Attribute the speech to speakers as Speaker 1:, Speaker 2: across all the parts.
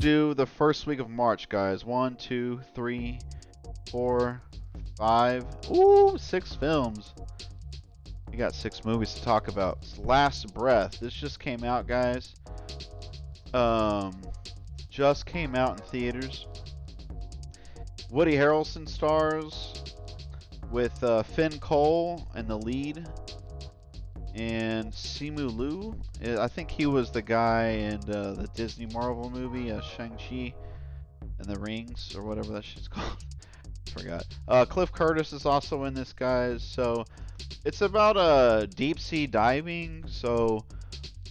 Speaker 1: do the first week of March, guys. 1, 2, 3, 4, 5. Ooh, 6 films. We got 6 movies to talk about. Last Breath. This just came out, guys. Just came out in theaters. Woody Harrelson stars with Finn Cole in the lead, and Simu Liu. I think he was the guy in the Disney Marvel movie, Shang-Chi and the Rings, or whatever that shit's called. Forgot. Cliff Curtis is also in this, guys. So it's about deep sea diving. So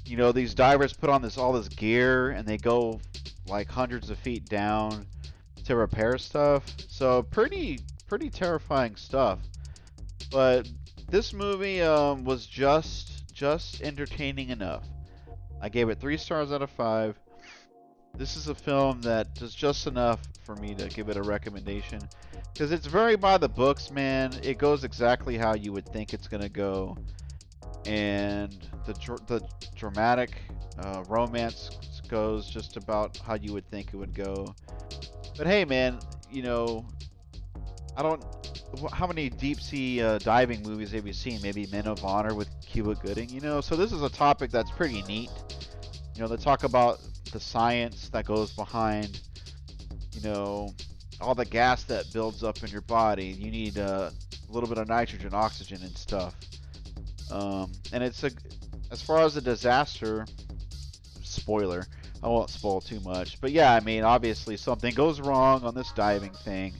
Speaker 1: you know, these divers put on all this gear and they go like hundreds of feet down to repair stuff. So pretty terrifying stuff. But this movie was just entertaining enough. I gave it 3 stars out of 5. This is a film that does just enough for me to give it a recommendation, because it's very by the books, man. It goes exactly how you would think it's gonna go, and the dramatic romance goes just about how you would think it would go. But hey, man, you know, I don't. How many deep sea diving movies have you seen? Maybe Men of Honor with Cuba Gooding, you know? So this is a topic that's pretty neat. You know, they talk about the science that goes behind, you know, all the gas that builds up in your body. You need a little bit of nitrogen, oxygen, and stuff. And it's as far as a disaster, spoiler, I won't spoil too much. But yeah, I mean, obviously something goes wrong on this diving thing.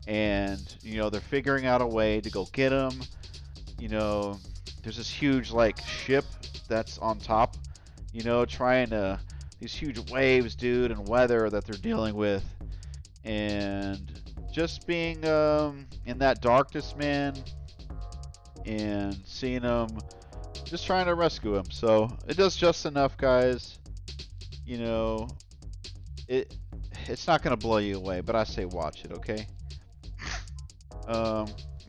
Speaker 1: And, you know, they're figuring out a way to go get them. You know, there's this huge, like, ship that's on top, you know, these huge waves, dude, and weather that they're dealing with. And just being in that darkness, man, and seeing them just trying to rescue him. So it does just enough, guys. You know, it's not going to blow you away, but I say watch it, okay?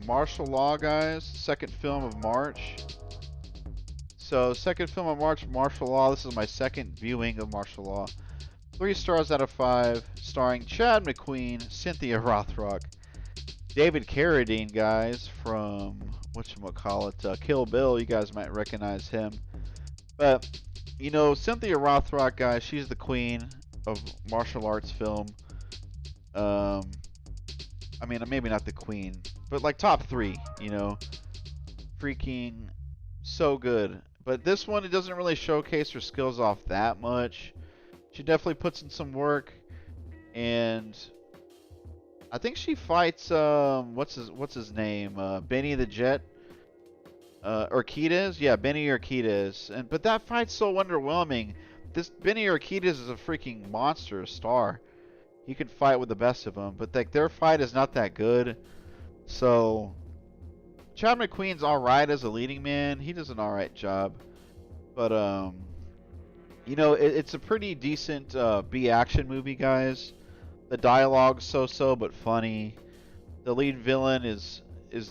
Speaker 1: Martial Law, guys. Second film of March. So, second film of March, Martial Law. This is my second viewing of Martial Law. 3 stars out of 5. Starring Chad McQueen, Cynthia Rothrock, David Carradine, guys, from whatchamacallit, Kill Bill. You guys might recognize him. But, you know, Cynthia Rothrock, guys, she's the queen of martial arts film. I mean, maybe not the queen, but like top 3, you know. Freaking so good. But this one, it doesn't really showcase her skills off that much. She definitely puts in some work, and I think she fights what's his name? Benny the Jet. Urquidez? Yeah, Benny Urquidez. But that fight's so underwhelming. This Benny Urquidez is a freaking monster star. He could fight with the best of them, but like their fight is not that good. So Chad McQueen's alright as a leading man. He does an alright job. But you know, it's a pretty decent B action movie, guys. The dialogue's so but funny. The lead villain is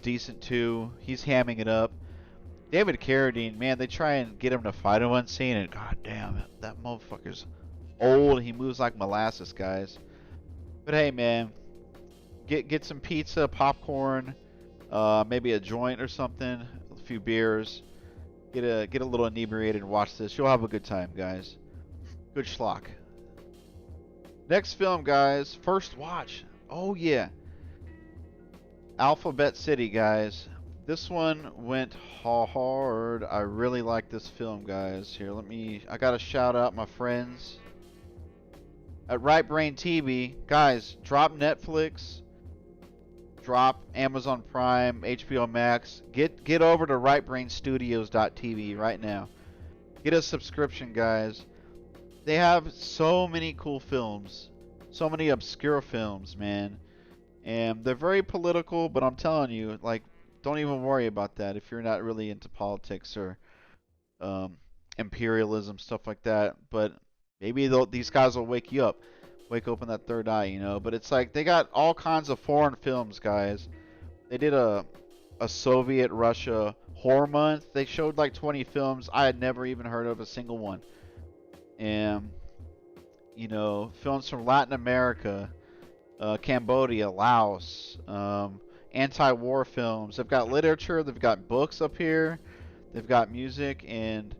Speaker 1: decent too. He's hamming it up. David Carradine, man, they try and get him to fight in one scene, and god damn, that motherfucker's old. He moves like molasses, guys. But hey, man, get some pizza, popcorn, maybe a joint or something, a few beers. Get a little inebriated and watch this. You'll have a good time, guys. Good schlock. Next film, guys. First watch. Oh yeah. Alphabet City, guys. This one went hard. I really like this film, guys. Here, I gotta shout out my friends at Right Brain TV. Guys, drop Netflix, drop Amazon Prime, HBO Max. Get over to rightbrainstudios.tv right now. Get a subscription, guys. They have so many cool films, so many obscure films, man. And they're very political, but I'm telling you, like, don't even worry about that if you're not really into politics or imperialism, stuff like that. But maybe these guys will wake you up. Wake open that third eye, you know. But it's like they got all kinds of foreign films, guys. They did a Soviet Russia horror month. They showed like 20 films. I had never even heard of a single one. And films from Latin America, Cambodia, Laos, anti-war films. They've got literature, they've got books up here, they've got music, and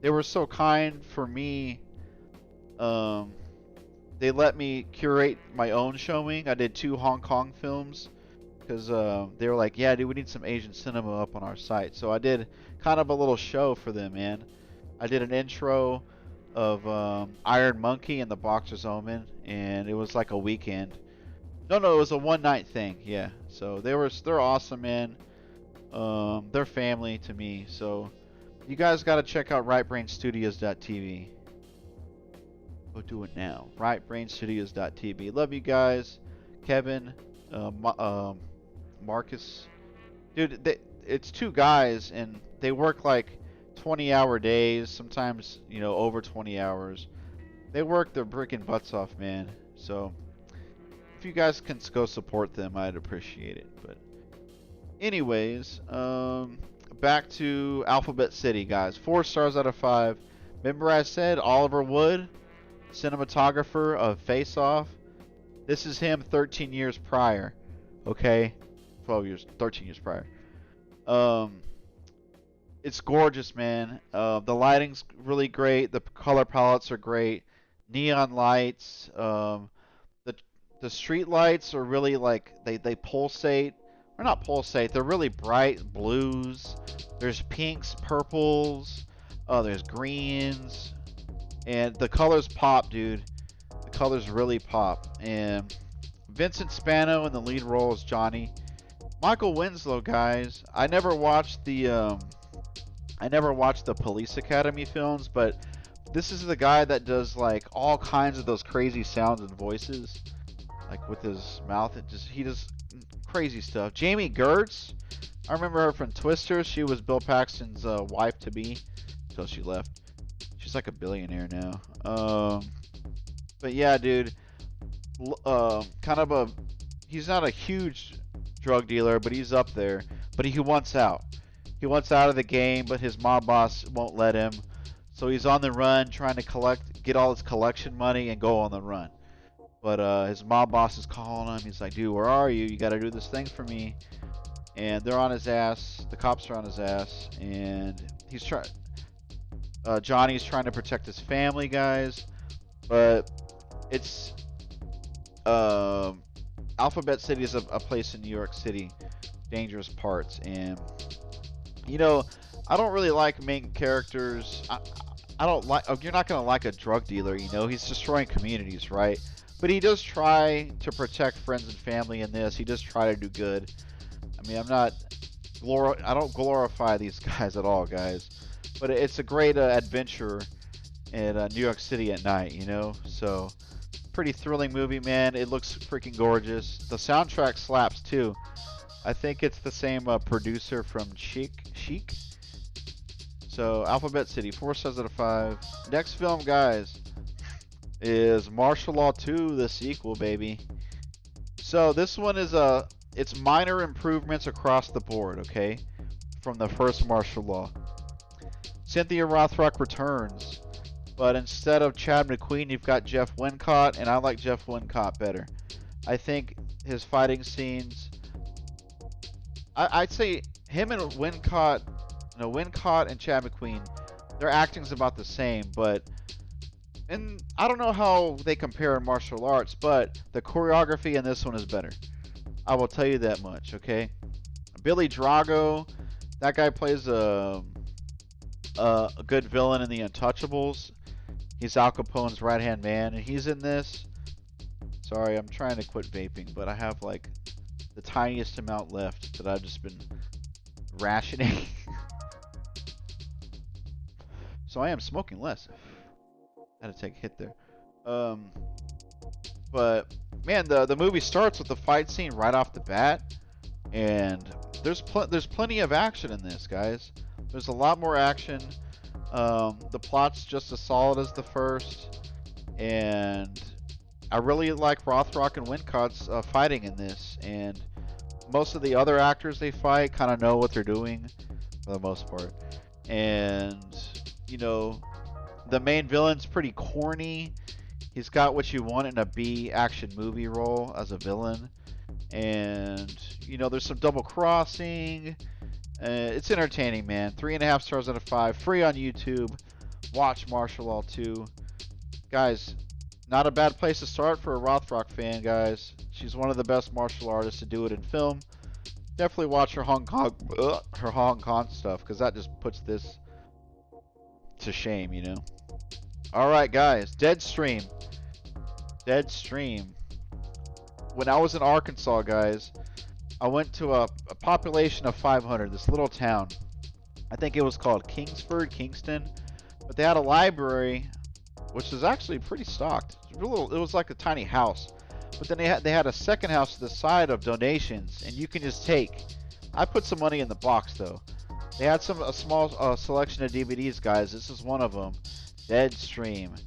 Speaker 1: they were so kind for me. Um, they let me curate my own showing. I did 2 Hong Kong films because they were like, yeah, dude, we need some Asian cinema up on our site. So I did kind of a little show for them, man. I did an intro of Iron Monkey and the Boxer's Omen, and it was like a weekend. No, it was a one night thing. Yeah. So they're awesome, man. They're family to me. So you guys got to check out rightbrainstudios.tv. Go do it now. Rightbrainstudios.tv. Love you guys, Kevin, Marcus. Dude, it's 2 guys and they work like 20-hour days. Sometimes over 20 hours. They work their brickin' butts off, man. So if you guys can go support them, I'd appreciate it. But anyways, back to Alphabet City, guys. 4 stars out of 5. Remember I said Oliver Wood, cinematographer of Face Off? This is him 13 years prior. Okay? 13 years prior. It's gorgeous, man. The lighting's really great. The color palettes are great. Neon lights. The street lights are really like they pulsate. Or not pulsate. They're really bright blues. There's pinks, purples. There's greens. And the colors pop, dude. The colors really pop. And Vincent Spano in the lead role is Johnny. Michael Winslow, guys. I never watched the Police Academy films, but this is the guy that does like all kinds of those crazy sounds and voices, like with his mouth. He does crazy stuff. Jamie Gertz, I remember her from Twister. She was Bill Paxton's wife to be until she left. She's like a billionaire now. But yeah, dude, he's not a huge drug dealer, but he's up there. But he wants out. He wants out of the game, but his mob boss won't let him. So he's on the run, trying to get all his collection money and go on the run. But his mob boss is calling him. He's like, dude, where are you? You got to do this thing for me. And they're on his ass. The cops are on his ass. And he's Johnny's trying to protect his family, guys. But it's Alphabet City is a place in New York City, dangerous parts, and I don't really like main characters. I don't like. You're not gonna like a drug dealer, He's destroying communities, right? But he does try to protect friends and family in this. He does try to do good. I mean, I don't glorify these guys at all, guys. But it's a great adventure in New York City at night, So, pretty thrilling movie, man. It looks freaking gorgeous. The soundtrack slaps too. I think it's the same producer from Chic. So, Alphabet City, 4 stars out of 5. Next film, guys, is Martial Law 2, the sequel, baby. So, this one is it's minor improvements across the board, okay? From the first Martial Law. Cynthia Rothrock returns, but instead of Chad McQueen, you've got Jeff Wincott, and I like Jeff Wincott better. I think his fighting scenes, I'd say him and Wincott and Chad McQueen, their acting's about the same, and I don't know how they compare in martial arts, but the choreography in this one is better. I will tell you that much, okay? Billy Drago, that guy plays a good villain in The Untouchables. He's Al Capone's right-hand man, and he's in this. Sorry, I'm trying to quit vaping, but I have like the tiniest amount left that I've just been rationing. So I am smoking less. I had to take a hit there. But man, the movie starts with the fight scene right off the bat, and there's plenty of action in this, guys. There's a lot more action. The plot's just as solid as the first, and I really like Rothrock and Wincott's fighting in this, and most of the other actors they fight kind of know what they're doing for the most part. And the main villain's pretty corny. He's got what you want in a B action movie role as a villain. And, you know, there's some double crossing. It's entertaining, man. 3.5 stars out of 5. Free on YouTube. Watch Martial Law 2. Guys, not a bad place to start for a Rothrock fan, guys. She's one of the best martial artists to do it in film. Definitely watch her Hong Kong stuff, because that just puts this to shame, you know. Alright, guys. Deadstream. Deadstream. When I was in Arkansas, guys, I went to a population of 500, this little town. I think it was called Kingston. But they had a library, which is actually pretty stocked. It was like a tiny house. But then they had a second house to the side of donations, and you can just take. I put some money in the box, though. They had a small selection of DVDs, guys. This is one of them. Deadstream.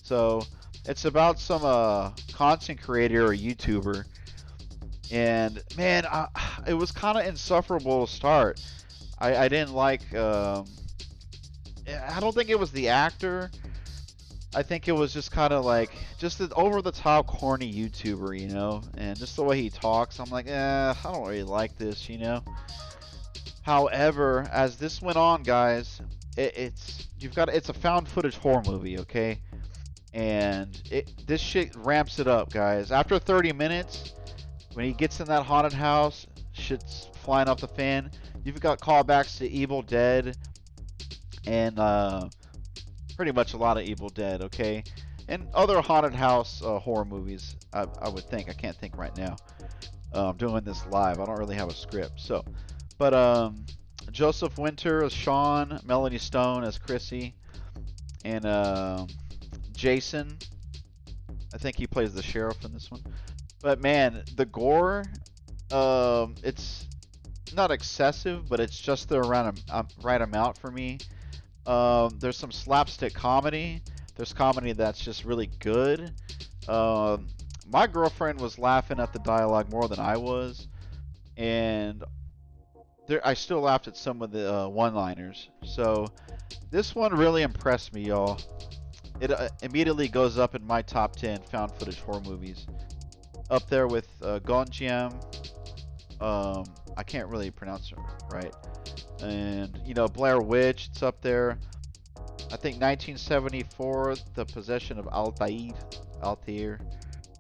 Speaker 1: So it's about some content creator or YouTuber. And, man, it was kind of insufferable to start. I didn't like... I don't think it was the actor. I think it was just kind of like... just an over-the-top, corny YouTuber, you know? And just the way he talks, I'm like, I don't really like this, you know? However, as this went on, guys, it's a found footage horror movie, okay? And this shit ramps it up, guys. After 30 minutes... when he gets in that haunted house, shit's flying off the fan. You've got callbacks to Evil Dead and pretty much a lot of Evil Dead, okay? And other haunted house horror movies, I would think. I can't think right now. I'm doing this live. I don't really have a script. So, but Joseph Winter as Sean, Melanie Stone as Chrissy, and Jason. I think he plays the sheriff in this one. But man, the gore, it's not excessive, but it's just the right amount for me. There's some slapstick comedy. There's comedy that's just really good. My girlfriend was laughing at the dialogue more than I was, and I still laughed at some of the one-liners. So this one really impressed me, y'all. It immediately goes up in my top 10 found footage horror movies. Up there with Gonjiam. I can't really pronounce it right. And, you know, Blair Witch, it's up there. I think 1974, The Possession of Altair.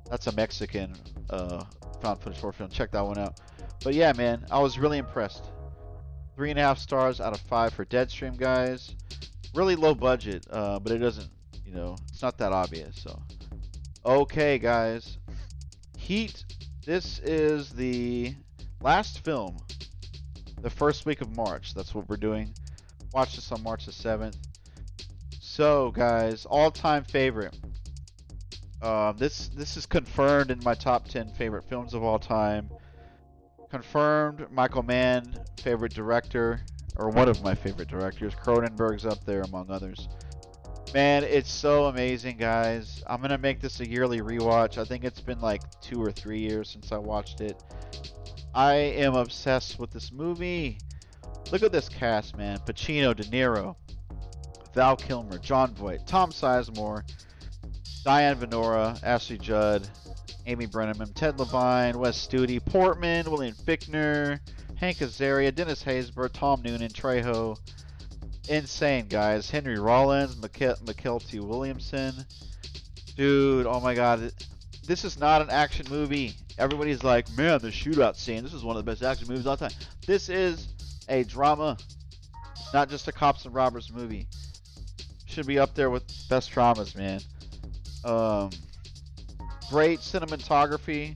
Speaker 1: That's a Mexican found footage horror film. Check that one out. But yeah, man, I was really impressed. 3.5 stars out of 5 for Deadstream, guys. Really low budget, but it doesn't, you know, it's not that obvious. So, okay, guys. Heat. This is the last film, the first week of March. That's what we're doing. Watch this on March the 7th. So, guys, all-time favorite. This is confirmed in my top 10 favorite films of all time. Confirmed. Michael Mann, favorite director, or one of my favorite directors. Cronenberg's up there, among others. Man, it's so amazing, guys. I'm going to make this a yearly rewatch. I think it's been like 2 or 3 years since I watched it. I am obsessed with this movie. Look at this cast, man. Pacino, De Niro, Val Kilmer, John Voight, Tom Sizemore, Diane Venora, Ashley Judd, Amy Brenneman, Ted Levine, Wes Studi, Portman, William Fichtner, Hank Azaria, Dennis Haysbert, Tom Noonan, Trejo. Insane, guys. Henry Rollins, Mykelti Williamson. Dude, oh my god. This is not an action movie. Everybody's like, man, the shootout scene. This is one of the best action movies of all time. This is a drama. Not just a cops and robbers movie. Should be up there with best dramas, man. Great cinematography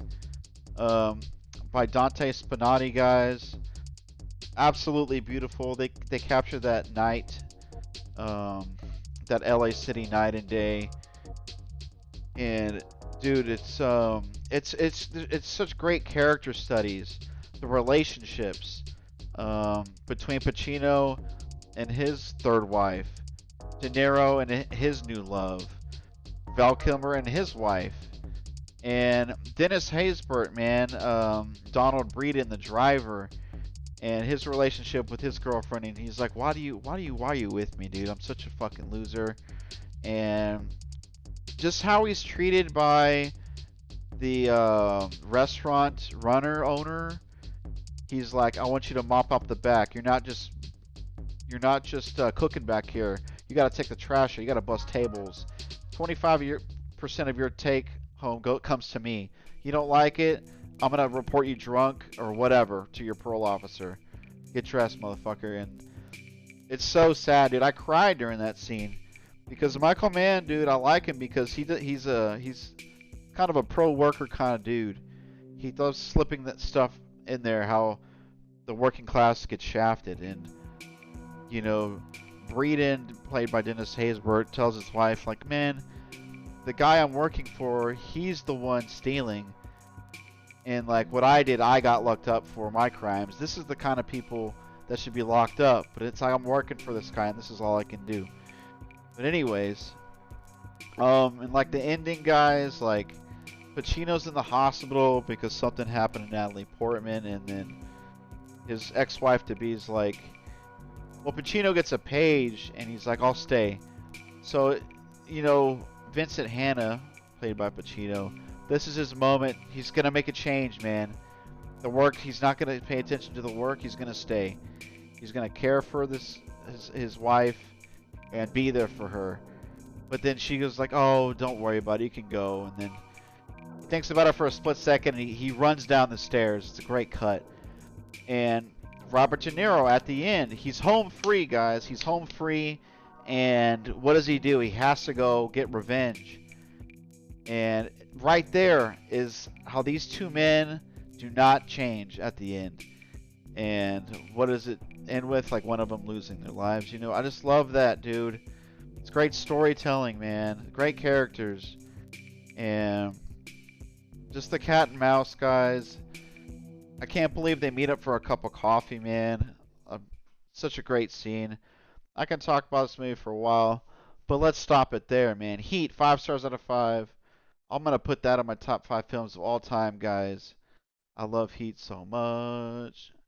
Speaker 1: by Dante Spinotti, guys. Absolutely beautiful. They capture that night, that LA City night and day, and dude, it's such great character studies, the relationships between Pacino and his third wife, De Niro and his new love, Val Kilmer and his wife, and Dennis Haysbert, man, Donald Breeden, the driver. And his relationship with his girlfriend, and he's like, why are you with me, dude? I'm such a fucking loser. And just how he's treated by the restaurant runner owner. He's like, I want you to mop up the back. You're not just cooking back here. You got to take the trash out. You got to bust tables. 25% of your take home comes to me. You don't like it? I'm gonna report you drunk or whatever to your parole officer. Get dressed, motherfucker. And it's so sad, dude. I cried during that scene because Michael Mann, dude, I like him because he's kind of a pro worker kind of dude. He loves slipping that stuff in there, how the working class gets shafted. And you know, Breeden, played by Dennis Haysbert, tells his wife, like, man, the guy I'm working for, he's the one stealing. And like what I did, I got locked up for my crimes. This is the kind of people that should be locked up. But it's like I'm working for this guy and this is all I can do. But anyways, and like the ending, guys, like Pacino's in the hospital because something happened to Natalie Portman, and then his ex-wife to be is like, well, Pacino gets a page and he's like, I'll stay. So, you know, Vincent Hanna, played by Pacino, this is his moment. He's going to make a change, man. The work, he's not going to pay attention to the work. He's going to stay. He's going to care for his wife and be there for her. But then she goes like, oh, don't worry about it. You can go. And then he thinks about it for a split second and he runs down the stairs. It's a great cut. And Robert De Niro at the end, he's home free, guys. He's home free. And what does he do? He has to go get revenge. And right there is how these two men do not change at the end. And what does it end with? Like one of them losing their lives. You know, I just love that, dude. It's great storytelling, man. Great characters. And just the cat and mouse, guys. I can't believe they meet up for a cup of coffee, man. Such a great scene. I can talk about this movie for a while, but let's stop it there, man. Heat, 5 stars out of 5. I'm going to put that on my top 5 films of all time, guys. I love Heat so much.